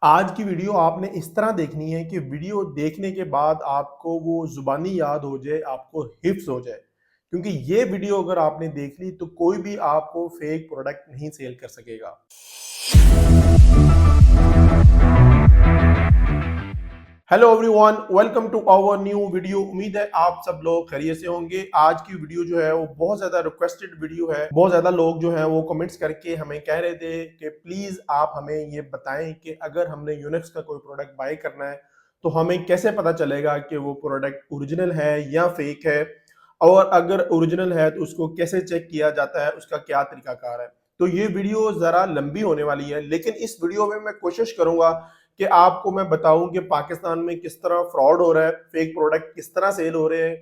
आज की वीडियो आपने इस तरह देखनी है कि वीडियो देखने के बाद आपको वो ज़ुबानी याद हो जाए, आपको हिफ्ज़ हो जाए। क्योंकि ये वीडियो अगर आपने देख ली तो कोई भी आपको फेक प्रोडक्ट नहीं सेल कर सकेगा। Hello everyone, welcome to our new video. उम्मीद है आप सब लोग खैरियत से होंगे। आज की वीडियो जो है वो बहुत ज्यादा रिक्वेस्टेड वीडियो है। बहुत ज्यादा लोग जो है वो कमेंट्स करके हमें कह रहे थे कि प्लीज आप हमें ये बताएं कि अगर हमने यूनिक्स का कोई प्रोडक्ट बाय करना है तो हमें कैसे पता चलेगा कि वो प्रोडक्ट ओरिजिनल है या फेक है, और अगर ओरिजिनल है तो उसको कैसे चेक किया जाता है, उसका क्या तरीकाकार है। तो ये वीडियो जरा लंबी होने वाली है, लेकिन इस वीडियो में मैं कोशिश करूंगा कि आपको मैं बताऊं कि पाकिस्तान में किस तरह फ्रॉड हो रहा है, फेक प्रोडक्ट किस तरह सेल हो रहे हैं,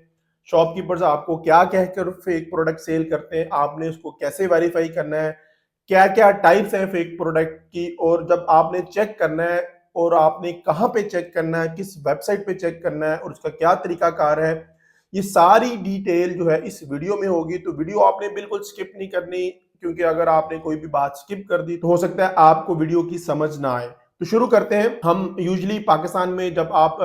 शॉपकीपर्स आपको क्या कहकर फेक प्रोडक्ट सेल करते हैं, आपने उसको कैसे वेरीफाई करना है, क्या क्या टाइप्स हैं फेक प्रोडक्ट की, और जब आपने चेक करना है और आपने कहाँ पे चेक करना है, किस वेबसाइट पे चेक करना है और उसका क्या तरीकाकार है, ये सारी डिटेल जो है इस वीडियो में होगी। तो वीडियो आपने बिल्कुल स्किप नहीं करनी, क्योंकि अगर आपने कोई भी बात स्किप कर दी तो हो सकता है आपको वीडियो की समझ ना आए। तो शुरू करते हैं। हम यूजुअली पाकिस्तान में जब आप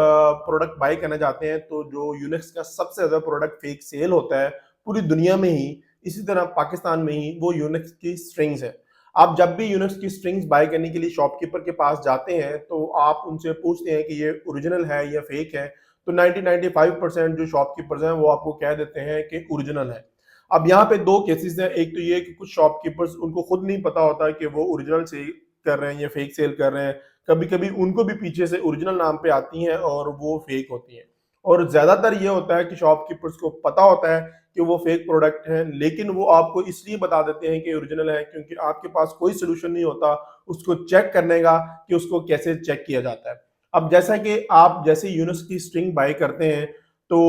प्रोडक्ट बाय करना चाहते हैं तो जो यूनिक्स का सबसे ज्यादा प्रोडक्ट फेक सेल होता है पूरी दुनिया में ही, इसी तरह पाकिस्तान में ही, वो यूनिक्स की स्ट्रिंग्स है। आप जब भी यूनिक्स की स्ट्रिंग्स बाय करने के लिए शॉपकीपर के पास जाते हैं तो आप उनसे पूछते हैं कि ये ओरिजिनल है या फेक है, तो 90-95% जो शॉपकीपर्स हैं वो आपको कह देते हैं कि ओरिजिनल है। अब यहाँ पे दो केसेस हैं। एक तो ये कि कुछ शॉपकीपर्स उनको खुद नहीं पता होता कि वो ओरिजिनल सेल कर रहे हैं या फेक सेल कर रहे हैं। कभी कभी उनको भी पीछे से ओरिजिनल नाम पे आती हैं और वो फेक होती हैं। और ज्यादातर ये होता है कि शॉपकीपर्स को पता होता है कि वो फेक प्रोडक्ट है, लेकिन वो आपको इसलिए बता देते हैं कि ओरिजिनल है क्योंकि आपके पास कोई सोल्यूशन नहीं होता उसको चेक करने का कि उसको कैसे चेक किया जाता है। अब जैसा कि आप जैसे यूनिक्स की स्ट्रिंग बाय करते हैं तो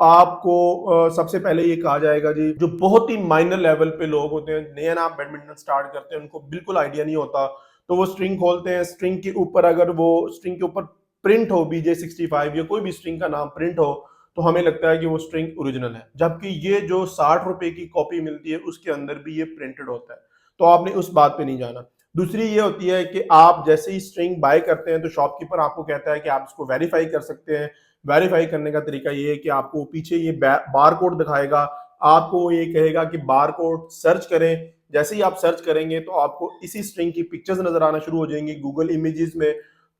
आपको सबसे पहले ये कहा जाएगा जी, जो बहुत ही माइनर लेवल पे लोग होते हैं, नया ना बैडमिंटन स्टार्ट करते हैं, उनको बिल्कुल आइडिया नहीं होता, तो वो स्ट्रिंग खोलते हैं। स्ट्रिंग के ऊपर अगर वो स्ट्रिंग के ऊपर प्रिंट हो BJ65 या कोई भी स्ट्रिंग का नाम प्रिंट हो तो हमें लगता है कि वो स्ट्रिंग ओरिजिनल है, जबकि ये जो 60 रुपए की कॉपी मिलती है उसके अंदर भी ये प्रिंटेड होता है। तो आपने उस बात पे नहीं जाना। दूसरी ये होती है कि आप जैसे ही स्ट्रिंग बाय करते हैं तो शॉपकीपर आपको कहता है कि आप इसको वेरीफाई कर सकते हैं। वेरीफाई करने का तरीका ये है कि आपको पीछे ये बार कोड दिखाएगा, आपको ये कहेगा कि बार कोड सर्च करें। जैसे ही आप सर्च करेंगे तो आपको इसी स्ट्रिंग की पिक्चर्स नजर आना शुरू हो जाएंगी गूगल इमेजेस में,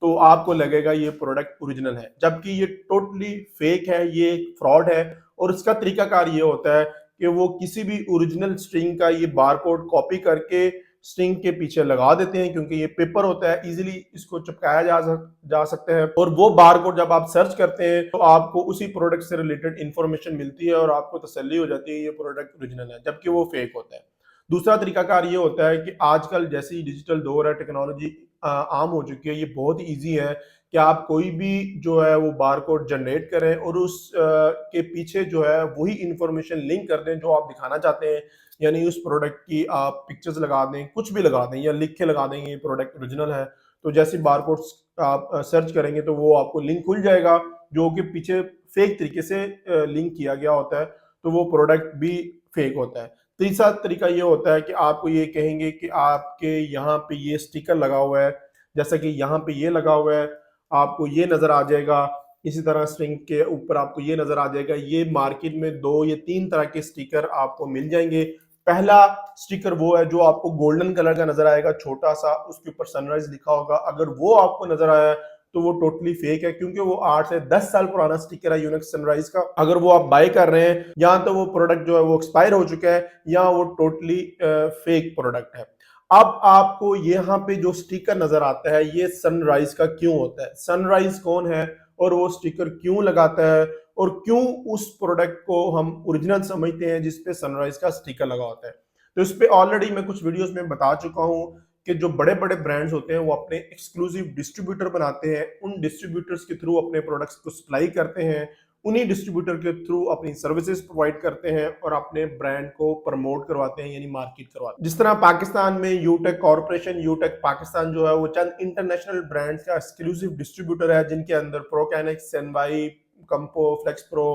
तो आपको लगेगा ये प्रोडक्ट ओरिजिनल है, जबकि ये टोटली फेक है, ये एक फ्रॉड है। और इसका तरीकाकार ये होता है कि वो किसी भी ओरिजिनल स्ट्रिंग का ये बारकोड कॉपी करके स्ट्रिंग के पीछे लगा देते हैं, क्योंकि ये पेपर होता है, इजीली इसको चिपकाया जा सकते हैं। और वो बारकोड जब आप सर्च करते हैं तो आपको उसी प्रोडक्ट से रिलेटेड इंफॉर्मेशन मिलती है और आपको तसल्ली हो जाती है ये प्रोडक्ट ओरिजिनल है, जबकि वो फेक होता है। दूसरा तरीकाकार ये होता है कि आजकल जैसे ही डिजिटल दौर है, टेक्नोलॉजी आम हो चुकी है, ये बहुत ही ईजी है कि आप कोई भी जो है वो बारकोड जनरेट करें और उस के पीछे जो है वही इंफॉर्मेशन लिंक कर दें जो आप दिखाना चाहते हैं। यानी उस प्रोडक्ट की आप पिक्चर्स लगा दें, कुछ भी लगा दें या लिख के लगा देंगे ये प्रोडक्ट ओरिजिनल है, तो जैसे बारकोड आप सर्च करेंगे तो वो आपको लिंक खुल जाएगा जो कि पीछे फेक तरीके से लिंक किया गया होता है, तो वो प्रोडक्ट भी फेक होता है। तीसरा तरीका ये होता है कि आपको ये कहेंगे कि आपके यहाँ पे ये स्टिकर लगा हुआ है, जैसा कि यहाँ पे ये लगा हुआ है, आपको ये नजर आ जाएगा। इसी तरह स्ट्रिंग के ऊपर आपको ये नजर आ जाएगा। ये मार्केट में 2 या 3 तरह के स्टिकर आपको मिल जाएंगे। पहला स्टिकर वो है जो आपको गोल्डन कलर का नजर आएगा, छोटा सा, उसके ऊपर सनराइज लिखा होगा। अगर वो आपको नजर आया तो वो टोटली फेक है, क्योंकि वो 8 से 10 साल पुराना स्टिकर है यूनिक्स सनराइज का। अगर वो आप बाय कर रहे हैं या तो वो प्रोडक्ट जो है वो एक्सपायर हो चुका है या वो टोटली फेक प्रोडक्ट है। अब आपको यहाँ पे जो स्टिकर नजर आता है ये सनराइज का क्यों होता है, सनराइज कौन है और वो स्टिकर क्यों लगाता है, और क्यों उस प्रोडक्ट को हम ओरिजिनल समझते हैं जिसपे सनराइज का स्टिकर लगा होता है। तो इस पे ऑलरेडी मैं कुछ वीडियोस में बता चुका हूं कि जो बड़े बड़े ब्रांड्स होते हैं वो अपने एक्सक्लूसिव डिस्ट्रीब्यूटर बनाते हैं, उन डिस्ट्रीब्यूटर्स के थ्रू अपने प्रोडक्ट्स को सप्लाई करते हैं, उन्हीं डिस्ट्रीब्यूटर के थ्रू अपनी सर्विसेज प्रोवाइड करते हैं और अपने ब्रांड को प्रमोट करवाते हैं, यानी मार्केट करवाते हैं। जिस तरह पाकिस्तान में यूटेक कॉर्पोरेशन, यूटेक पाकिस्तान जो है वो चंद इंटरनेशनल ब्रांड्स का एक्सक्लूसिव डिस्ट्रीब्यूटर है, जिनके अंदर प्रोकैनिक्स, सेनवाई, कंपो, फ्लेक्स प्रो,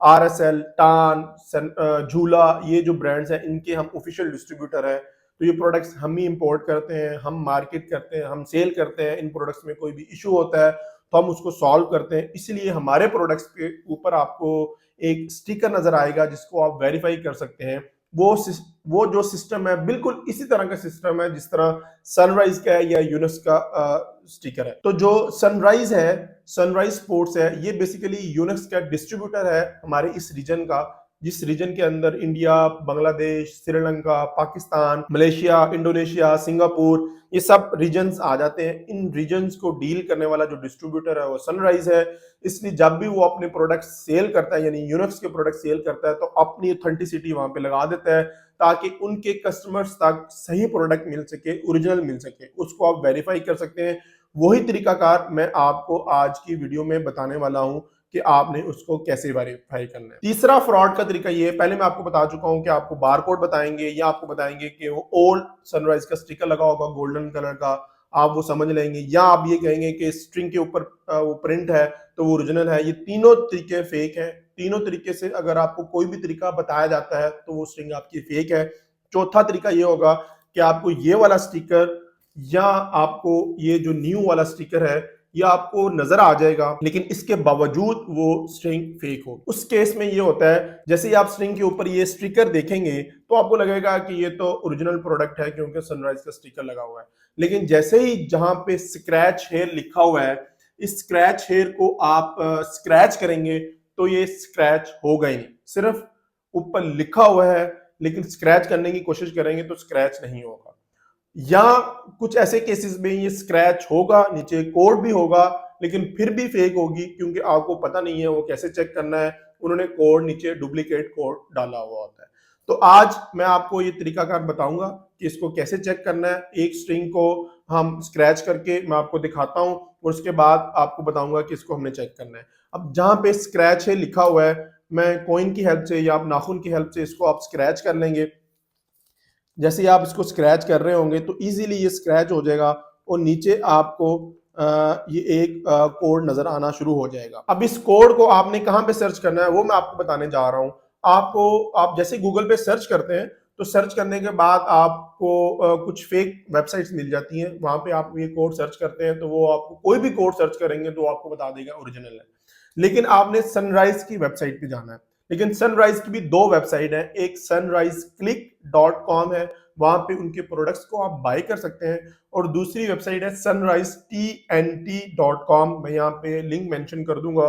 RSL, टान, झूला, ये जो ब्रांड्स हैं इनके हम ऑफिशियल डिस्ट्रीब्यूटर है। तो ये प्रोडक्ट्स हम ही इंपोर्ट करते हैं, हम मार्केट करते हैं, हम सेल करते हैं। इन प्रोडक्ट्स में कोई भी इशू होता है तो हम उसको सॉल्व करते हैं। इसलिए हमारे प्रोडक्ट्स के ऊपर आपको एक स्टिकर नजर आएगा जिसको आप वेरीफाई कर सकते हैं। वो जो सिस्टम है बिल्कुल इसी तरह का सिस्टम है जिस तरह सनराइज का है या यूनिक्स का स्टिकर है। तो जो सनराइज है, सनराइज स्पोर्ट्स है, ये बेसिकली यूनिक्स का डिस्ट्रीब्यूटर है हमारे इस रीजन का, जिस रीजन के अंदर India, Bangladesh, Sri Lanka, Pakistan, Malaysia, Indonesia, Singapore, ये सब रीजन्स आ जाते हैं। इन रीजन्स को डील करने वाला जो डिस्ट्रीब्यूटर है वो सनराइज है। इसलिए जब भी वो अपने प्रोडक्ट सेल करता है, यानी यूनिक्स के प्रोडक्ट सेल करता है, तो अपनी ऑथेंटिसिटी वहां पे लगा देता है ताकि उनके कस्टमर्स तक सही प्रोडक्ट मिल सके, ओरिजिनल मिल सके। उसको आप वेरीफाई कर सकते हैं। वही तरीकाकार मैं आपको आज की वीडियो में बताने वाला हूं कि आपने उसको कैसे वेरीफाई करना है। तीसरा फ्रॉड का तरीका ये है, पहले मैं आपको बता चुका हूं कि आपको बारकोड बताएंगे या आपको बताएंगे कि वो ओल्ड सनराइज का स्टिकर लगा होगा गोल्डन कलर का, आप वो समझ लेंगे, या आप ये कहेंगे कि स्ट्रिंग के ऊपर वो प्रिंट है तो वो ओरिजिनल है। ये तीनों तरीके फेक हैं। तीनों तरीके से अगर आपको कोई भी तरीका बताया जाता है तो वो स्ट्रिंग आपकी फेक है। चौथा तरीका ये होगा कि आपको ये वाला स्टिकर या आपको ये जो न्यू वाला स्टिकर है ये आपको नजर आ जाएगा, लेकिन इसके बावजूद वो स्ट्रिंग फेक हो। उस केस में ये होता है, जैसे ही आप स्ट्रिंग के ऊपर ये स्टिकर देखेंगे तो आपको लगेगा कि ये तो ओरिजिनल प्रोडक्ट है क्योंकि सनराइज का स्टिकर लगा हुआ है। लेकिन जैसे ही जहां पे स्क्रैच हेयर लिखा हुआ है, इस स्क्रैच हेयर को आप स्क्रैच करेंगे तो ये स्क्रैच होगा ही नहीं। सिर्फ ऊपर लिखा हुआ है लेकिन स्क्रैच करने की कोशिश करेंगे तो स्क्रैच नहीं होगा। या कुछ ऐसे केसेस में ये स्क्रैच होगा, नीचे कोड भी होगा, लेकिन फिर भी फेक होगी क्योंकि आपको पता नहीं है वो कैसे चेक करना है। उन्होंने कोड नीचे डुप्लीकेट कोड डाला हुआ होता है। तो आज मैं आपको ये तरीकाकार बताऊंगा कि इसको कैसे चेक करना है। एक स्ट्रिंग को हम स्क्रैच करके मैं आपको दिखाता हूं और उसके बाद आपको बताऊंगा कि इसको हमने चेक करना है। अब जहां पे स्क्रैच है लिखा हुआ है, मैं कॉइन की हेल्प से या आप नाखून की हेल्प से इसको आप स्क्रैच कर लेंगे। जैसे ही आप इसको स्क्रैच कर रहे होंगे तो इजीली ये स्क्रैच हो जाएगा और नीचे आपको ये एक कोड नजर आना शुरू हो जाएगा। अब इस कोड को आपने कहां पे सर्च करना है वो मैं आपको बताने जा रहा हूं। आपको, आप जैसे गूगल पे सर्च करते हैं तो सर्च करने के बाद आपको कुछ फेक वेबसाइट्स मिल जाती हैं। वहां पे आप ये कोड सर्च करते हैं तो वो आपको कोई भी कोड सर्च करेंगे तो आपको बता देगा ओरिजिनल है। लेकिन आपने सनराइज की वेबसाइट पे जाना है। लेकिन सनराइज की भी दो वेबसाइट है, एक sunriseclick.com है, वहां पे उनके प्रोडक्ट्स को आप बाय कर सकते हैं, और दूसरी वेबसाइट है sunrisetnt.com। मैं यहाँ पे लिंक मेंशन कर दूंगा।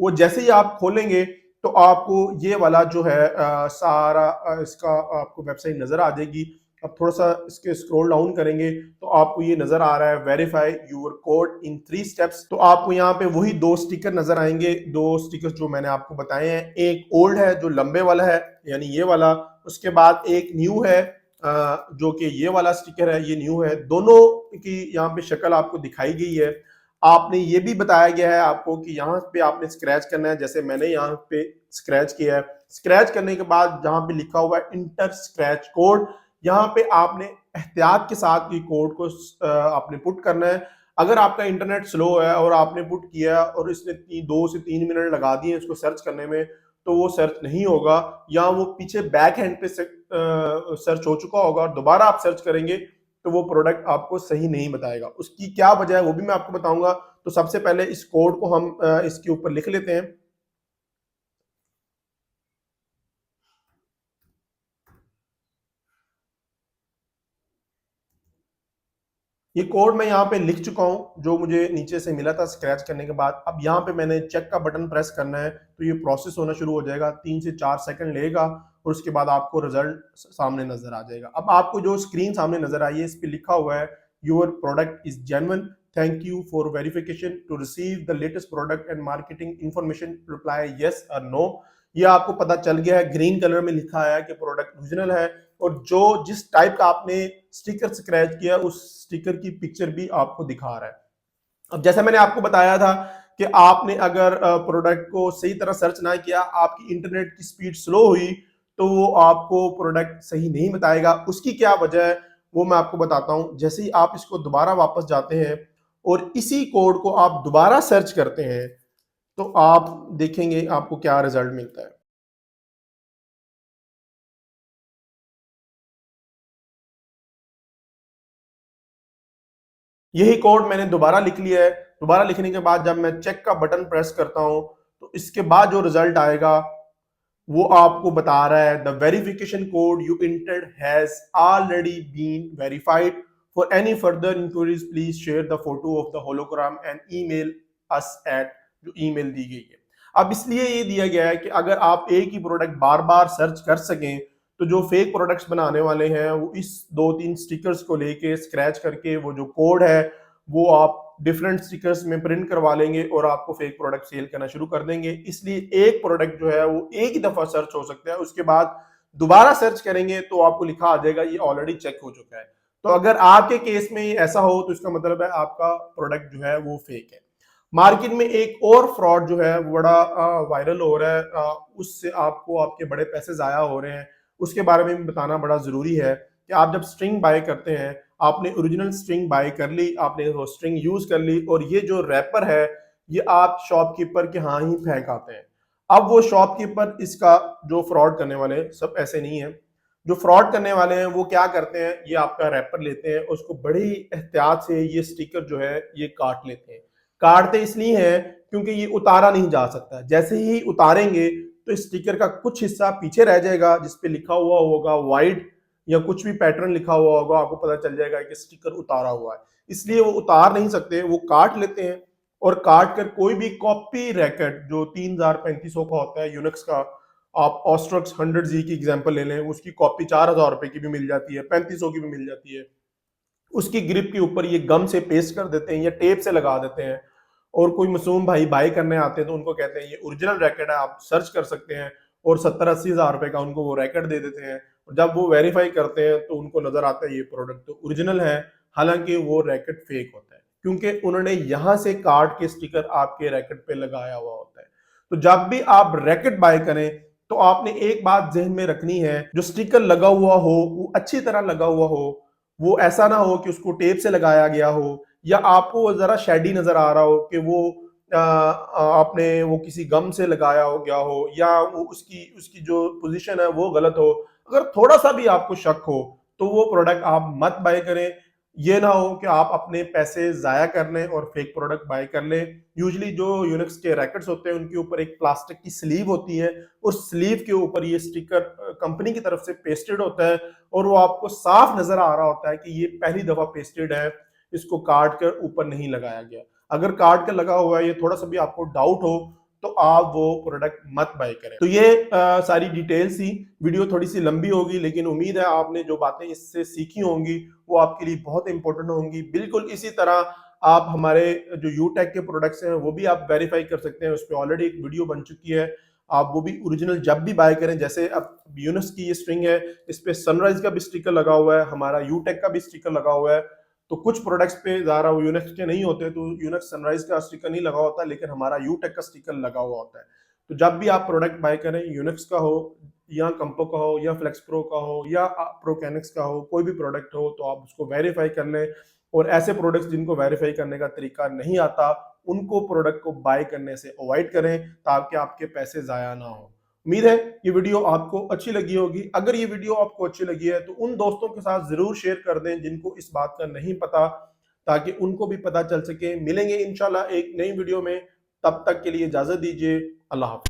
वो जैसे ही आप खोलेंगे तो आपको ये वाला जो है सारा इसका आपको वेबसाइट नजर आ जाएगी। अब थोड़ा सा इसके स्क्रॉल डाउन करेंगे तो आपको ये नजर आ रहा है, verify your code in 3 steps. तो आपको यहाँ पे वही दो स्टिकर नजर आएंगे, दो स्टिकर जो मैंने आपको बताए हैं। एक ओल्ड है जो लंबे वाला है, यानी ये वाला, उसके बाद एक न्यू है जो कि ये वाला स्टिकर है, ये न्यू है। दोनों की यहाँ पे शक्ल आपको दिखाई गई है। आपने ये भी बताया गया है आपको कि यहाँ पे आपने स्क्रैच करना है, जैसे मैंने यहाँ पे स्क्रैच किया है। स्क्रैच करने के बाद जहाँ पे लिखा हुआ है इंटर स्क्रैच कोड, यहाँ पे आपने एहतियात के साथ ये कोड को आपने पुट करना है। अगर आपका इंटरनेट स्लो है और आपने पुट किया और इसने 2 से 3 मिनट लगा दिए इसको सर्च करने में, तो वो सर्च नहीं होगा, या वो पीछे बैक हैंड पे सर्च हो चुका होगा और दोबारा आप सर्च करेंगे तो वो प्रोडक्ट आपको सही नहीं बताएगा। उसकी क्या वजह है वो भी मैं आपको बताऊंगा। तो सबसे पहले इस कोड को हम इसके ऊपर लिख लेते हैं। ये कोड मैं यहाँ पे लिख चुका हूँ जो मुझे नीचे से मिला था स्क्रैच करने के बाद। अब यहाँ पे मैंने चेक का बटन प्रेस करना है तो ये प्रोसेस होना शुरू हो जाएगा। 3 से 4 सेकंड लेगा और उसके बाद आपको रिजल्ट सामने नजर आ जाएगा। अब आपको जो स्क्रीन सामने नजर आई है इस पे लिखा हुआ है, your product is genuine, thank you for verification, to receive the latest product and marketing information reply yes or no. ये आपको पता चल गया है, ग्रीन कलर में लिखा है कि प्रोडक्ट ओरिजिनल है, और जो जिस टाइप का आपने स्टिकर स्क्रैच किया उस स्टिकर की पिक्चर भी आपको दिखा रहा है। अब जैसा मैंने आपको बताया था कि आपने अगर प्रोडक्ट को सही तरह सर्च ना किया, आपकी इंटरनेट की स्पीड स्लो हुई, तो वो आपको प्रोडक्ट सही नहीं बताएगा। उसकी क्या वजह है वो मैं आपको बताता हूं। जैसे ही आप इसको दोबारा वापस जाते हैं और इसी कोड को आप दोबारा सर्च करते हैं तो आप देखेंगे आपको क्या रिजल्ट मिलता है। यही कोड मैंने दोबारा लिख लिया है। दोबारा लिखने के बाद जब मैं चेक का बटन प्रेस करता हूं तो इसके बाद जो रिजल्ट आएगा वो आपको बता रहा है the verification code you entered has already been verified. For any further inquiries please share the photo of the hologram and email us at, जो ईमेल दी गई है। अब इसलिए ये दिया गया है कि अगर आप एक ही प्रोडक्ट बार बार सर्च कर सकें तो जो फेक प्रोडक्ट्स बनाने वाले हैं वो इस 2-3 स्टिकर्स को लेके स्क्रैच करके वो जो कोड है वो आप डिफरेंट स्टिकर्स में प्रिंट करवा लेंगे और आपको फेक प्रोडक्ट सेल करना शुरू कर देंगे। इसलिए एक प्रोडक्ट जो है वो एक ही दफा सर्च हो सकता है, उसके बाद दोबारा सर्च करेंगे तो आपको लिखा आ जाएगा ये ऑलरेडी चेक हो चुका है। तो अगर आपके केस में ऐसा हो तो इसका मतलब है आपका प्रोडक्ट जो है वो फेक है। मार्केट में एक और फ्रॉड जो है वो बड़ा वायरल हो रहा है, उससे आपको आपके बड़े पैसे जाया हो रहे हैं, उसके बारे में भी बताना बड़ा जरूरी है कि आप जब स्ट्रिंग बाय करते हैं, आपने ओरिजिनल स्ट्रिंग बाय कर ली, आपने वो स्ट्रिंग यूज कर ली और ये जो रैपर है ये आप शॉपकीपर के हाँ ही फेंक आते हैं। अब वो शॉपकीपर इसका जो फ्रॉड करने वाले सब ऐसे नहीं है। जो फ्रॉड करने वाले हैं वो क्या करते हैं, ये आपका रैपर लेते हैं, उसको बड़ी एहतियात से ये स्टिकर जो है ये काट लेते हैं। काटते इसलिए हैं क्योंकि ये उतारा नहीं जा सकता। जैसे ही उतारेंगे तो स्टिकर का कुछ हिस्सा पीछे रह जाएगा जिसपे लिखा हुआ होगा वाइड या कुछ भी पैटर्न लिखा हुआ होगा, आपको पता चल जाएगा कि स्टिकर उतारा हुआ है। इसलिए वो उतार नहीं सकते, वो काट लेते हैं और काट कर कोई भी कॉपी रैकेट जो 3000-3500 का होता है यूनिक्स का, आप ऑस्ट्रक्स 100Z की एग्जांपल ले लें, उसकी कॉपी 4000 रुपए की भी मिल जाती है, 3500 की भी मिल जाती है। उसकी ग्रिप के ऊपर ये गम से पेस्ट कर देते हैं या टेप से लगा देते हैं और कोई मासूम भाई बाय करने आते हैं तो उनको कहते हैं ये ओरिजिनल रैकेट है, आप सर्च कर सकते हैं, और 70-80 हजार रुपए का उनको वो रैकेट दे देते हैं। जब वो वेरीफाई करते हैं तो उनको नजर आता है ये प्रोडक्ट तो ओरिजिनल है, हालांकि वो रैकेट फेक होता है क्योंकि उन्होंने यहां से कार्ड के स्टिकर आपके रैकेट पे लगाया हुआ होता है। तो जब भी आप रैकेट बाय करें तो आपने एक बात जहन में रखनी है, जो स्टिकर लगा हुआ हो वो अच्छी तरह लगा हुआ हो, वो ऐसा ना हो कि उसको टेप से लगाया गया हो या आपको जरा शेडी नजर आ रहा हो कि वो आपने वो किसी गम से लगाया हो गया हो या वो उसकी उसकी जो पोजीशन है वो गलत हो। अगर थोड़ा सा भी आपको शक हो तो वो प्रोडक्ट आप मत बाय करें। ये ना हो कि आप अपने पैसे जाया कर लें और फेक प्रोडक्ट बाय कर लें। यूजली जो यूनिक्स के रैकेट्स होते हैं उनके ऊपर एक प्लास्टिक की स्लीव होती है, उस स्लीव के ऊपर ये स्टिकर कंपनी की तरफ से पेस्टेड होता है और वो आपको साफ नजर आ रहा होता है कि ये पहली दफा पेस्टेड है, इसको काट कर ऊपर नहीं लगाया गया। अगर काट कर लगा हुआ है, ये थोड़ा सा भी आपको डाउट हो तो आप वो प्रोडक्ट मत बाय करें। तो ये सारी डिटेल्स थी। वीडियो थोड़ी सी लंबी होगी लेकिन उम्मीद है आपने जो बातें इससे सीखी होंगी वो आपके लिए बहुत इंपॉर्टेंट होंगी। बिल्कुल इसी तरह आप हमारे जो यूटेक के प्रोडक्ट्स हैं वो भी आप वेरीफाई कर सकते हैं, उस पर ऑलरेडी एक वीडियो बन चुकी है। आप वो भी ओरिजिनल जब भी बाय करें, जैसे अब यूनिक्स की ये स्ट्रिंग है, इस पे सनराइज का भी स्टिकर लगा हुआ है, हमारा यूटेक का भी स्टिकर लगा हुआ है। तो कुछ प्रोडक्ट्स पे ज़रा वो यूनिक्स के नहीं होते तो यूनिक्स सनराइज का स्टिकर नहीं लगा होता, लेकिन हमारा यूटेक का स्टिकर लगा हुआ होता है। तो जब भी आप प्रोडक्ट बाय करें, यूनिक्स का हो या कंपो का हो या फ्लेक्स प्रो का हो या प्रोकैनिक्स का हो, कोई भी प्रोडक्ट हो तो आप उसको वेरीफाई कर लें। और ऐसे प्रोडक्ट्स जिनको वेरीफाई करने का तरीका नहीं आता उनको प्रोडक्ट को बाय करने से अवॉइड करें ताकि आपके पैसे ज़ाया ना हो। उम्मीद है ये वीडियो आपको अच्छी लगी होगी। अगर ये वीडियो आपको अच्छी लगी है तो उन दोस्तों के साथ जरूर शेयर कर दें जिनको इस बात का नहीं पता, ताकि उनको भी पता चल सके। मिलेंगे इंशाल्लाह एक नई वीडियो में, तब तक के लिए इजाजत दीजिए। अल्लाह हाफ़िज़।